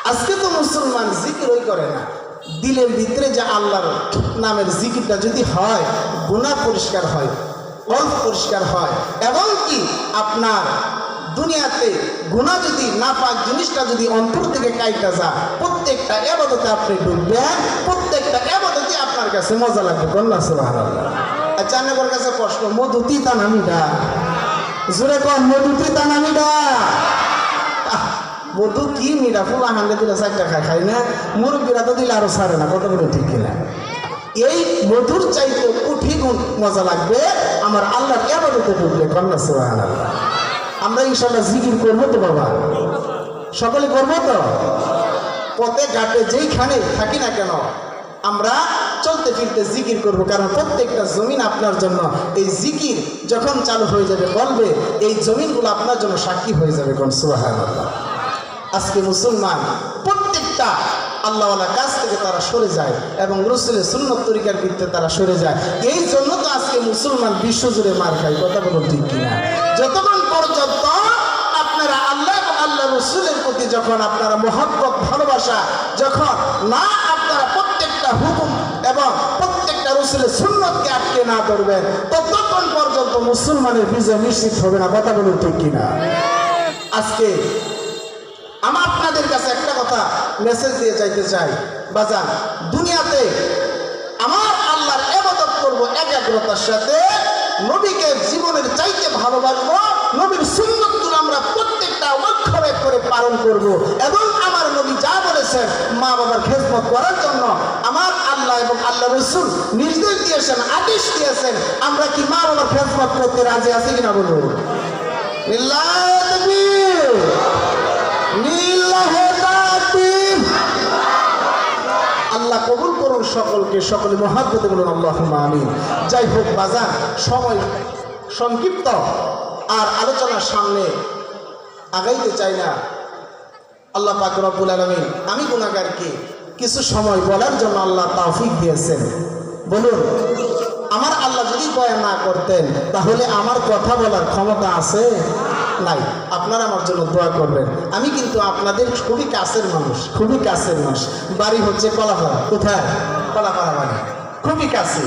আজকে তো মুসলমান জিকিরই করে না। দিলের ভিতরে যে আল্লাহর নামের জিকিরটা যদি হয়, গুনাহ পরিষ্কার হয়, কলব পরিষ্কার হয়, এবং কি আপনার দুনিয়াতে গুনাহ যদি নাপাক জিনিসটা যদি অন্তর থেকে কাইটা যায়, প্রত্যেকটা ইবাদতে আপনি ঢুকবেন, প্রত্যেকটা ইবাদতে আপনার কাছে মজা লাগবে। আল্লাহ সুবহানাল্লাহ। আচ্ছা, আপনার কাছে প্রশ্ন, মধু তিতা না মিঠা? জোরে কোন, মধু তিতা না মিঠা? মধু কি মিঠা? ফুলা হান্ডে দিলে 4 টাকা খায় না, মুরব্বীরা তো দিলে আরো ছাড়ে না। কত বলে ঠিক কিনা? এই মধুর চাইতে কোটি গুণ মজা লাগবে আমার আল্লাহর ইবাদতে ঢুকলে। আল্লাহ সুবহানাল্লাহ। আমরা ইনশাআল্লাহ জিকির করবো তো বাবা, সকলে করবো তো। পথে ঘাটে যেইখানে থাকি না কেন আমরা চলতে ফিরতে জিকির করব, কারণ প্রত্যেকটা জমিন আপনার জন্য এই জিকির যখন চালু হয়ে যাবে বলবে, এই জমিনগুলো আপনার জন্য সাক্ষী হয়ে যাবে। কোন সুবহানাল্লাহ। আজকে মুসলমান প্রত্যেকটা আল্লাহওয়ালা কাজ থেকে তারা সরে যায় এবং রাসূলের সুন্নাত তরিকার ভিত্তিতে তারা সরে যায়। এই জন্য তো আজকে মুসলমান বিশ্বজুড়ে মার খায়। কথা বলুন ঠিক কিনা? যতক্ষণ পর্যন্ত আপনারা আল্লাহ এবং আল্লাহ রাসূলের প্রতি যখন আপনারা মহব্বত ভালোবাসা যখন না আপনারা প্রত্যেকটা হুকুম এবং প্রত্যেকটা রাসূলের সুন্নাতকে আটকে না ধরবেন, ততক্ষণ পর্যন্ত মুসলমানের বিজয় নিশ্চিত হবে না। কথা বলুন ঠিক কিনা? আজকে আমি আপনাদের কাছে একটা কথা মেসেজ দিয়ে যাইতে চাই, বাজান, দুনিয়াতে আমার আল্লাহর ইবাদত করব একাগ্রতার সাথে, নবীকে জীবনের চাইতে ভালোবাসবো, নবীর সুন্নাতগুলো আমরা প্রত্যেকটা অক্ষরে করে পালন করব, এবং আমার নবী যা বলেছেন মা বাবার খেদমত করার জন্য আমার আল্লাহ এবং আল্লাহ রাসূল নির্দেশ দিয়েছেন, আদেশ দিয়েছেন। আমরা কি মা বাবার খেদমত করতে রাজি আছি কিনা বলুন? লিল্লাহি তাকবীর, লিল্লাহি তাকবীর। আল্লাহ কবুল করুন সকলকে, সকলে মহব্বতে বলুন আল্লাহুম্মা আমিন। যাই হোক বাজান, সময় সংক্ষিপ্ত, আর আলোচনার সামনে আগাইতে চাই না। আল্লাহ পাক রব্বুল আলামিন আমি গুনাহগারকে কিছু সময় বলার জন্য আল্লাহ তৌফিক দিয়েছেন। বলুন, আমার আল্লাহ যদি দয়া না করতেন তাহলে আমার কথা বলার ক্ষমতা আছে? নাই। আপনারা আমার জন্য দোয়া করবেন। আমি কিন্তু আপনাদের খুবই কাছের মানুষ, খুবই কাছের মানুষ। বাড়ি হচ্ছে কলাপাড়া। কোথায়? কলাপাড়া বাড়ি, খুবই কাছে।